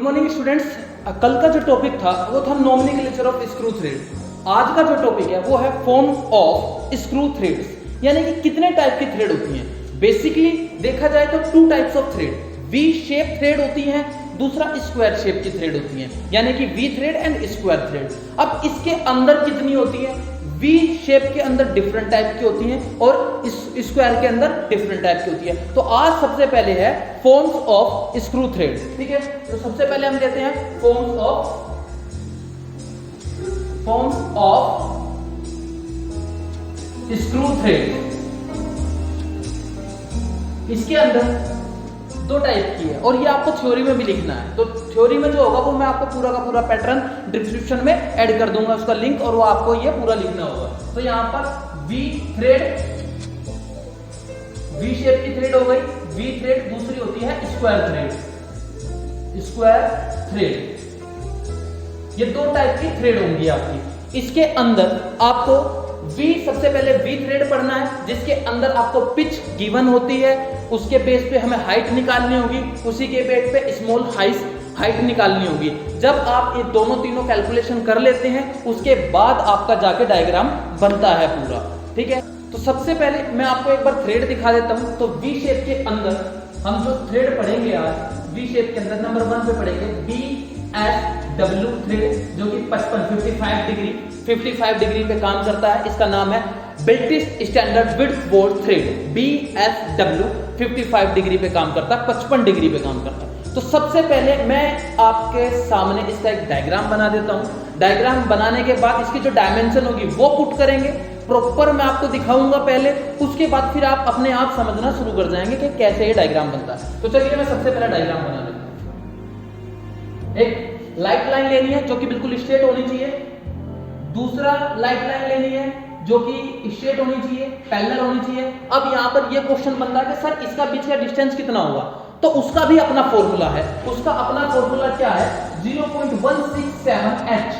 Morning students. कल का जो टॉपिक था वो था नॉमेनक्लेचर ऑफ स्क्रू थ्रेड। आज का जो टॉपिक है वो है फॉर्म ऑफ स्क्रू थ्रेड्स, यानी कि कितने टाइप की थ्रेड होती हैं। बेसिकली देखा जाए तो two types of thread, V shape thread होती हैं, दूसरा स्क्वायर शेप की थ्रेड होती हैं, यानी कि V thread and square thread. अब इसके अंदर कितनी होती है? वी शेप के अंदर डिफरेंट टाइप की होती हैं और स्क्वायर के अंदर डिफरेंट टाइप की होती है। तो आज सबसे पहले है फॉर्म्स ऑफ स्क्रू थ्रेड। ठीक है, तो सबसे पहले हम लेते हैं फॉर्म्स ऑफ स्क्रू थ्रेड। इसके अंदर दो टाइप की है और ये आपको थ्योरी में भी लिखना है। तो थ्योरी में जो होगा वो मैं आपको पूरा का पूरा पैटर्न डिस्क्रिप्शन में ऐड कर दूंगा उसका लिंक, और वो आपको ये पूरा लिखना होगा। तो यहां पर वी थ्रेड, वी शेप की थ्रेड हो गई वी थ्रेड, दूसरी होती है स्क्वायर थ्रेड। स्क्वायर थ्रेड, ये दो टाइप की थ्रेड होंगी आपकी। इसके अंदर आपको सबसे पहले वी थ्रेड पढ़ना है, जिसके अंदर आपको पिच गिवन होती है, उसके बेस पे हमें हाइट निकालनी होगी, उसी के बेस पे स्मॉल हाइट निकालनी होगी। जब आप ये दोनों तीनों कैलकुलेशन कर लेते हैं उसके बाद आपका जाके डायग्राम बनता है पूरा। ठीक है, तो सबसे पहले मैं आपको एक बार थ्रेड दिखा देता हूं। तो वी शेप के अंदर हम जो थ्रेड पढ़ेंगे आज, वी शेप के अंदर नंबर 1 पे पढ़ेंगे BSW थ्रेड, जो कि 55 डिग्री पे काम करता है। इसका नाम है British standard width board thread. BSW 55 degree पे काम करता है, 55 डिग्री पे काम करता है। तो सबसे पहले मैं आपके सामने इसका एक डायग्राम बना देता हूं। डायग्राम बनाने के बाद इसकी जो डायमेंशन होगी वो पुट करेंगे, प्रॉपर मैं आपको दिखाऊंगा पहले, उसके बाद फिर आप अपने आप समझना शुरू कर जाएंगे कि कैसे ये डायग्राम बनता है। तो चलिए मैं सबसे पहले डायग्राम बना देता हूं। एक लाइट लाइन लेनी है जो कि बिल्कुल स्ट्रेट होनी चाहिए, दूसरा लाइट लाइन लेनी है जो कि स्ट्रेट होनी चाहिए, पैरेलल होनी चाहिए। अब यहाँ पर ये क्वेश्चन बन रहा है कि सर इसका बीच का डिस्टेंस कितना होगा, तो उसका भी अपना फॉर्मूला है। उसका अपना फॉर्मूला क्या है? 0.167h।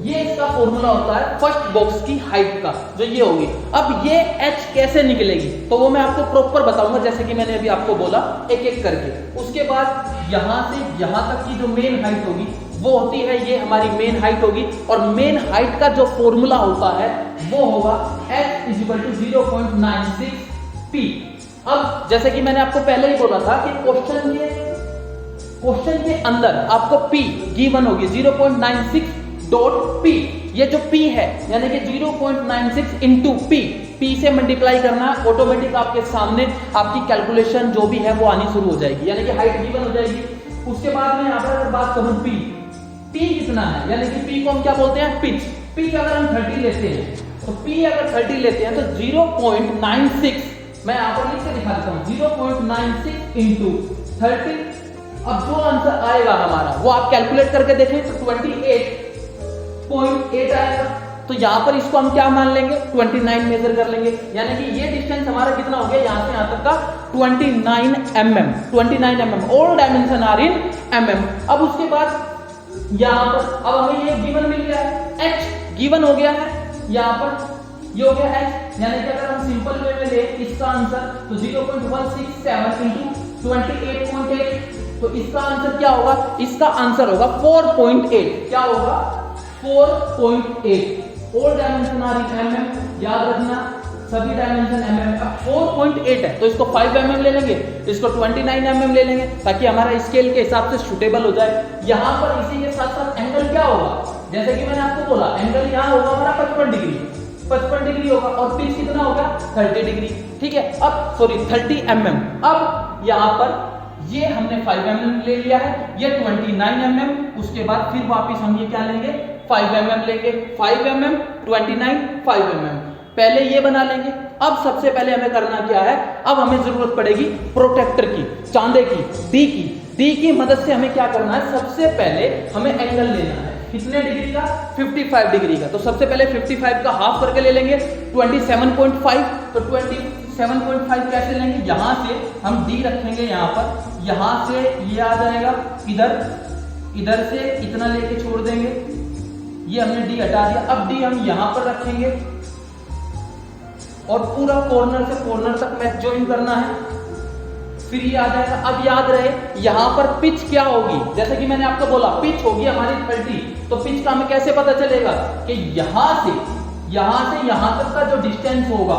ये इसका फॉर्मूला होता है फर्स्ट बॉक्स की हाइट का, जो ये होगी। अब ये h कैसे निकलेगी तो वो मैं आपको प्रॉपर बताऊंगा, जैसे कि मैंने अभी आपको बोला एक एक करके। उसके बाद यहां से यहां तक की जो मेन हाइट होगी वो होती है, ये हमारी मेन हाइट होगी, और मेन हाइट का जो फॉर्मूला होता है वो होगा h = 0.96p। अब जैसे कि मैंने आपको पहले ही बोला था कि क्वेश्चन के अंदर आपको p गिवन होगी 0.96.p। ये जो p है यानी कि 0.96 इंटू p से मल्टीप्लाई करना है, ऑटोमेटिक आपके सामने आपकी कैलकुलेशन जो भी है वो आनी शुरू हो जाएगी, यानी कि हाइट गिवन हो जाएगी। उसके बाद में यहाँ पर अगर बात करूं p कितना है, यानी कि p को हम क्या बोलते हैं? पिच। पिच अगर हम 30 लेते हैं तो p अगर 30 लेते हैं तो 0.96, मैं यहाँ पर लिख के दिखा देता हूँ, 0.96 इंटू 30। अब जो आंसर आएगा हमारा वो आप कैलकुलेट करके देखें तो 28.8 आएगा। तो यहाँ पर इसको हम क्या मान लेंगे? 29 मेजर कर लेंगे, यानी कि ये डिस्टेंस हमारा कितना हो गया यहाँ से यहाँ तक का? 29 mm। All dimension are in mm। अब उसके बाद यहाँ पर अब हमें ये गिवन मिल गया है, h गिवन हो गया है, यहाँ पर ये हो गया h, यानी कि अगर हम सिंपल वे में ले इसका आंसर तो 0.167 इंटू 28.8, तो इसका आंसर क्या होगा? इसका आंसर होगा 4.8। क्या होगा? 4.8। All dimension are in mm, याद रखना सभी डायमेंशन mm। अब 4.8 है तो इसको 5 mm ले लेंगे, इसको 29 mm ले लेंगे, ताकि हमारा स्केल के हिसाब से सूटेबल हो जाए। यहाँ पर इसी के साथ साथ एंगल क्या होगा? जैसे कि मैंने आपको बोला एंगल यहाँ होगा हमारा 55 डिग्री होगा, और पिच कितना होगा? 30 डिग्री। ठीक है, अब सॉरी 30 mm। अब यहाँ पर ये हमने 5 mm ले लिया है, ये 29 mm। उसके बाद फिर वापिस हम ये क्या लेंगे? 5 mm लेंगे। 5 mm 29 5 mm पहले ये बना लेंगे। अब सबसे पहले हमें करना क्या है? अब हमें जरूरत पड़ेगी प्रोटेक्टर की, चांदे की, डी की मदद से हमें क्या करना है? सबसे पहले हमें एंगल लेना है। कितने डिग्री का? 55 डिग्री का। तो सबसे पहले 55 का हाफ करके ले लेंगे 27.5। तो 27.5 कैसे लेंगे? यहां से हम डी रखेंगे, यहां पर, यहां से ये आ जाएगा इधर से इतना लेके छोड़ देंगे, ये हमने डी हटा दिया। अब डी हम यहां पर रखेंगे और पूरा कॉर्नर से कॉर्नर तक मैच ज्वाइन करना है। फिर ये आ जाएगा। अब याद रहे यहाँ पर पिच क्या होगी, जैसे कि मैंने आपको बोला पिच होगी हमारी 30, तो पिच का हमें कैसे पता चलेगा कि यहाँ से यहाँ तक का जो डिस्टेंस होगा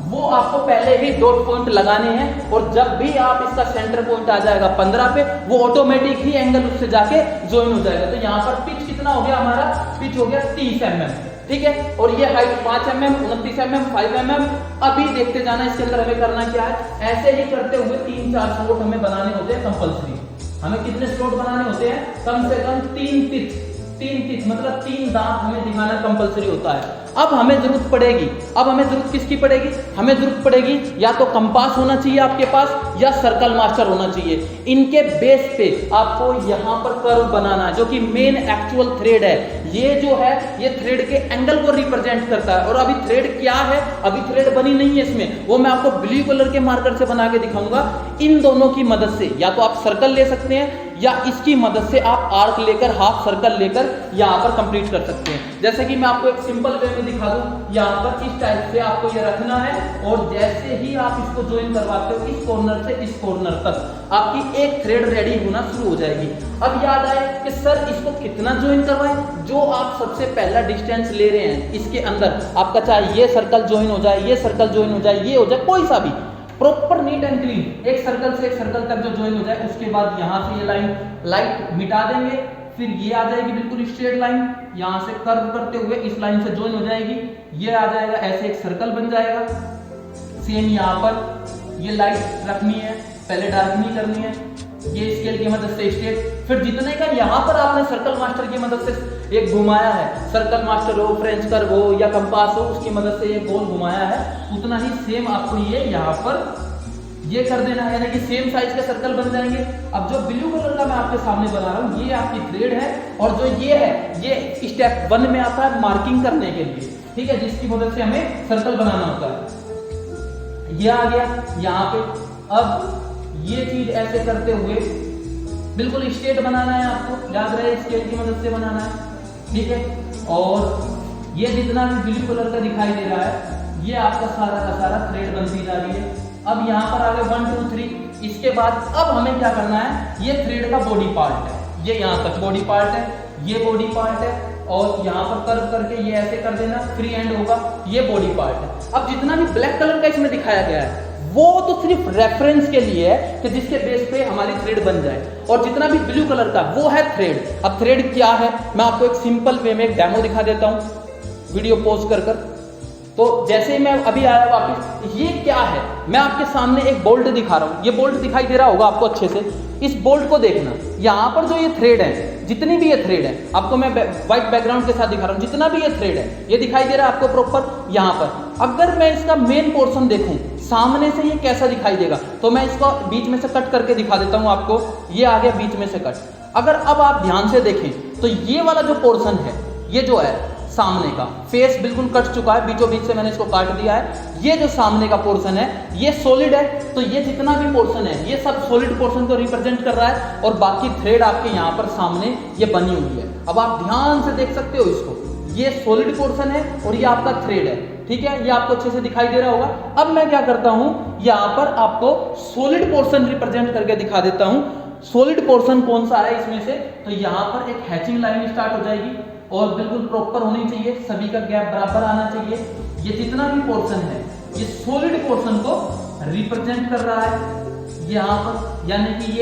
वो आपको पहले ही डॉट पॉइंट लगाने हैं, और जब भी आप इसका सेंटर पॉइंट आ जाएगा 15 पे, वो ऑटोमेटिक ही एंगल उससे जाके ज्वाइन हो जाएगा। तो यहाँ पर पिच कितना हो गया हमारा, पिच हो गया 30 mm, ठीक है। और ये हाइट 5 mm, 29 mm, 5 mm। अभी देखते जाना इसके अंदर हमें करना क्या है, ऐसे ही करते हुए 3-4 स्लॉट हमें बनाने होते हैं कंपल्सरी। हमें कितने स्लॉट बनाने होते हैं, कम से कम 3 टिच मतलब 3 दांत हमें दिखाना कंपल्सरी होता है। अब हमें जरूरत पड़ेगी, अब हमें जरूरत किसकी पड़ेगी, हमें जरूरत पड़ेगी या तो कंपास होना चाहिए आपके पास या सर्कल मास्टर होना चाहिए। इनके बेस पे आपको यहाँ पर कर्व बनाना है, जो कि मेन एक्चुअल थ्रेड है। ये जो है ये थ्रेड के एंगल को रिप्रेजेंट करता है। और अभी थ्रेड क्या है, अभी थ्रेड बनी नहीं है इसमें, वो मैं आपको ब्लू कलर के मार्कर से बना के दिखाऊंगा। इन दोनों की मदद से या तो आप सर्कल ले सकते हैं या इसकी मदद से आप आर्क लेकर, हाफ सर्कल लेकर यहाँ पर कंप्लीट कर सकते हैं। जैसे कि मैं आपको एक सिंपल वे में दिखा दूं, यहाँ पर इस टाइप से आपको ये रखना है, और जैसे ही आप इसको ज्वाइन करवाते हो इस कॉर्नर से इस कॉर्नर तक आपकी एक थ्रेड रेडी होना शुरू हो जाएगी। अब याद आए कि सर इसको कितना ज्वाइन करवाएं, जो आप सबसे पहला डिस्टेंस ले रहे हैं इसके अंदर आपका, चाहे ये सर्कल ज्वाइन हो जाए, ये सर्कल ज्वाइन हो जाए, ये हो जाए, कोई सा भी प्रॉपर नीट एंड क्लीन एक सर्कल से एक सर्कल तक जो ज्वाइन हो जाए, उसके बाद यहाँ से ये लाइन लाइट मिटा देंगे, फिर ये आ जाएगी बिल्कुल स्ट्रेट लाइन, यहाँ से कर्व करते हुए इस लाइन से ज्वाइन हो जाएगी, ये आ जाएगा, ऐसे एक सर्कल बन जाएगा। सेम यहाँ पर ये लाइट रखनी है, पहले डार्कनिंग करनी है, ये स्केल की मदद से स्ट्रेट, फिर जितने का यहाँ पर आपने सर्कल मास्टर की मदद से एक घुमाया है, सर्कल मास्टर हो, फ्रेंच कर्व हो या कंपास हो, उसकी मदद से ये गोल घुमाया है, उतना ही सेम आपको ये यहाँ पर ये कर देना है, यानी कि सेम साइज के सर्कल बन जाएंगे। अब जो ब्लू कलर का मैं आपके सामने बना रहा हूँ ये आपकी थ्रेड है, और जो ये है ये स्टेप 1 में आता है मार्किंग करने के लिए, ठीक है, जिसकी मदद से हमें सर्कल बनाना होता है। ये आ गया यहाँ पे। अब ये चीज ऐसे करते हुए बिल्कुल स्ट्रेट बनाना है आपको, याद रहे स्केल की मदद से बनाना है, ठीक है। और ये जितना भी ब्लू कलर का दिखाई दे रहा है ये आपका सारा का सारा थ्रेड बनती जा रही है। अब यहाँ पर आ गए 1 2 3। इसके बाद अब हमें क्या करना है, ये थ्रेड का बॉडी पार्ट है, ये यहाँ तक बॉडी पार्ट है, ये बॉडी पार्ट है, और यहाँ पर कर्व करके ये ऐसे कर देना, फ्री एंड होगा, ये बॉडी पार्ट है। अब जितना भी ब्लैक कलर का इसमें दिखाया गया है वो तो सिर्फ रेफरेंस के लिए है कि जिसके बेस पे हमारी थ्रेड बन जाए, और जितना भी ब्लू कलर का वो है थ्रेड। अब थ्रेड क्या है मैं आपको एक सिंपल वे में एक डेमो दिखा देता हूँ, वीडियो पॉज कर। तो जैसे ही मैं अभी आया वापस, ये क्या है, मैं आपके सामने एक बोल्ट दिखा रहा हूँ, ये बोल्ट दिखाई दे रहा होगा आपको अच्छे से। इस बोल्ट को देखना, यहाँ पर जो ये थ्रेड है, जितनी भी ये थ्रेड है, आपको मैं व्हाइट बैकग्राउंड के साथ दिखा रहा हूँ, जितना भी ये थ्रेड है ये दिखाई दे रहा है आपको प्रॉपर यहाँ पर। अगर मैं इसका मेन पोर्शन देखूँ सामने से ये कैसा दिखाई देगा, तो मैं इसको बीच में से कट करके दिखा देता हूँ आपको। ये आ गया बीच में से कट। अगर अब आप ध्यान से देखें तो ये वाला जो पोर्शन है, ये जो है सामने का फेस बिल्कुल कट चुका है, बीचों बीच से मैंने इसको काट दिया है। ये जो सामने का पोर्शन है ये सॉलिड है, तो ये जितना भी पोर्शन है ये सब सॉलिड पोर्शन को रिप्रेजेंट कर रहा है, और बाकी थ्रेड आपके यहाँ पर सामने ये बनी हुई है। अब आप ध्यान से देख सकते हो इसको, ये सॉलिड पोर्शन है और ये आपका थ्रेड है, ठीक है, ये आपको अच्छे से दिखाई दे रहा होगा। अब मैं क्या करता हूँ, यहाँ पर आपको सॉलिड पोर्शन रिप्रेजेंट करके दिखा देता हूँ। सॉलिड पोर्शन कौन सा है इसमें से, तो यहाँ पर एक हैचिंग लाइन स्टार्ट हो जाएगी, और बिल्कुल प्रॉपर होनी चाहिए, सभी का गैप बराबर आना चाहिए। ये जितना भी पोर्शन है ये सॉलिड पोर्शन को रिप्रेजेंट कर रहा है यहाँ पर, यानी कि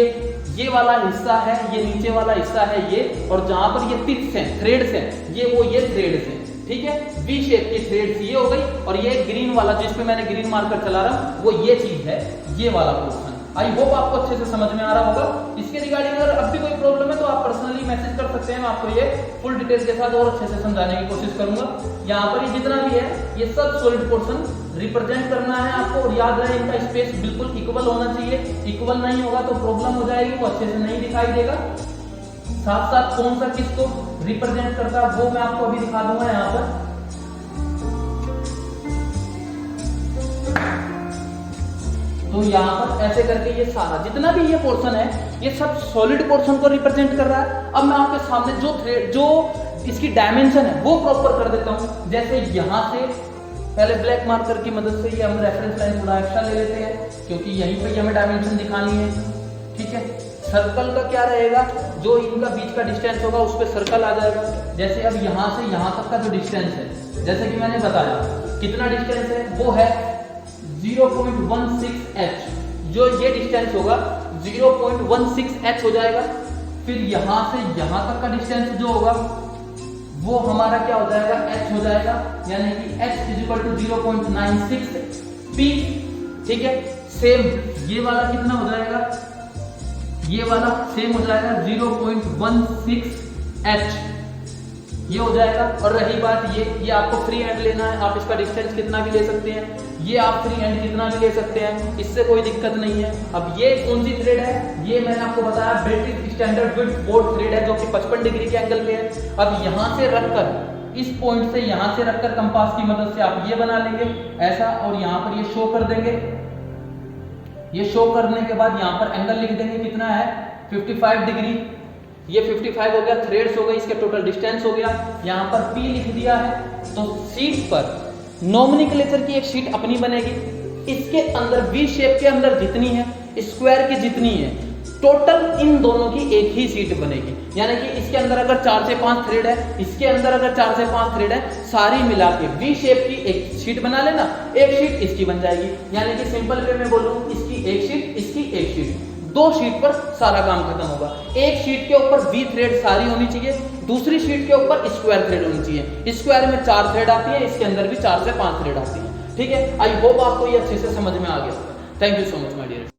ये वाला हिस्सा है, ये नीचे वाला हिस्सा है ये, और जहां पर ये टिप्स हैं, थ्रेड्स हैं, ये थ्रेड्स हैं, ठीक है, वी शेप की थ्रेड्स ये हो गई। और ये ग्रीन वाला जिस पे मैंने ग्रीन मार्कर चला रहा हूँ वो ये चीज है, ये वाला पोर्शन। आई होप आपको अच्छे से समझ में आ रहा होगा। इसके रिगार्डिंग अगर अब भी कोई प्रॉब्लम है तो आप पर्सनली मैसेज कर सकते हैं, मैं आपको ये फुल डिटेल के साथ और अच्छे से समझाने की कोशिश करूंगा। यहाँ पर ये जितना भी है ये सब सॉलिड पोर्शन रिप्रेजेंट करना है आपको, और याद रहे इनका स्पेस बिल्कुल इक्वल होना चाहिए। इक्वल नहीं होगा तो प्रॉब्लम हो जाएगी, वो अच्छे से नहीं दिखाई देगा। साथ साथ कौन सा किसको रिप्रेजेंट करता है वो मैं आपको अभी दिखा दूंगा यहाँ पर। तो यहाँ पर ऐसे करके ये सारा जितना भी ये पोर्शन है ये सब सॉलिड पोर्शन को रिप्रेजेंट कर रहा है। अब मैं आपके सामने जो इसकी डायमेंशन है वो प्रॉपर कर देता हूँ। जैसे यहाँ से पहले ब्लैक मार्कर की मदद से ये हम रेफरेंस लाइन थोड़ा एक्स्ट्रा ले लेते हैं, क्योंकि यहीं पे हमें डायमेंशन दिखानी है। ठीक है, सर्कल का क्या रहेगा, जो इनका बीच का डिस्टेंस होगा उस पर सर्कल आ जाएगा। जैसे अब यहाँ से यहाँ तक का जो डिस्टेंस है, जैसे कि मैंने बताया कितना डिस्टेंस है, वो है 0.16h। जो ये डिस्टेंस होगा 0.16h हो जाएगा। फिर यहाँ से यहाँ तक का डिस्टेंस जो होगा वो हमारा क्या हो जाएगा, h हो जाएगा, यानी कि h = 0.96p। ठीक है, सेम ये वाला कितना हो जाएगा, ये वाला सेम हो जाएगा 0.16h, ये हो जाएगा। और रही बात ये आपको फ्री एंड लेना है, आप इसका डिस्टेंस कितना भी ले सकते हैं, ये आप फ्री एंड कितना भी ले सकते हैं, इससे कोई दिक्कत नहीं है। अब ये कौन सी थ्रेड है, ये मैंने आपको बताया British standard width board thread है, जो कि 55 डिग्री के एंगल पे है। अब यहाँ से रखकर, इस पॉइंट से यहाँ से रखकर कंपास की मदद से आप ये बना लेंगे ऐसा, और यहाँ पर ये शो कर देंगे। ये शो करने के बाद यहाँ पर एंगल लिख देंगे, कितना है 55 डिग्री। ये 55 हो गया, थ्रेड्स हो गए, इसके टोटल डिस्टेंस हो गया। यहाँ पर P लिख दिया है। तो शीट पर नोमेनक्लेचर की एक शीट अपनी बनेगी, इसके अंदर वी शेप के अंदर जितनी है, स्क्वायर की जितनी है, टोटल इन दोनों की एक ही शीट बनेगी। यानी कि इसके अंदर अगर 4 से 5 थ्रेड है, इसके अंदर अगर 4 से 5 थ्रेड है, सारी मिला के वी शेप की एक शीट बना लेना, एक शीट इसकी बन जाएगी। यानी कि सिंपल वे में बोलूं, इसकी एक शीट, इसकी एक शीट, 2 शीट पर सारा काम खत्म होगा। एक शीट के ऊपर वी थ्रेड सारी होनी चाहिए, दूसरी शीट के ऊपर स्क्वायर थ्रेड होनी चाहिए। स्क्वायर में 4 थ्रेड आती है, इसके अंदर भी 4 से 5 थ्रेड आती है। ठीक है, आई होप आपको ये अच्छे से समझ में आ गया। Thank you so much my dear.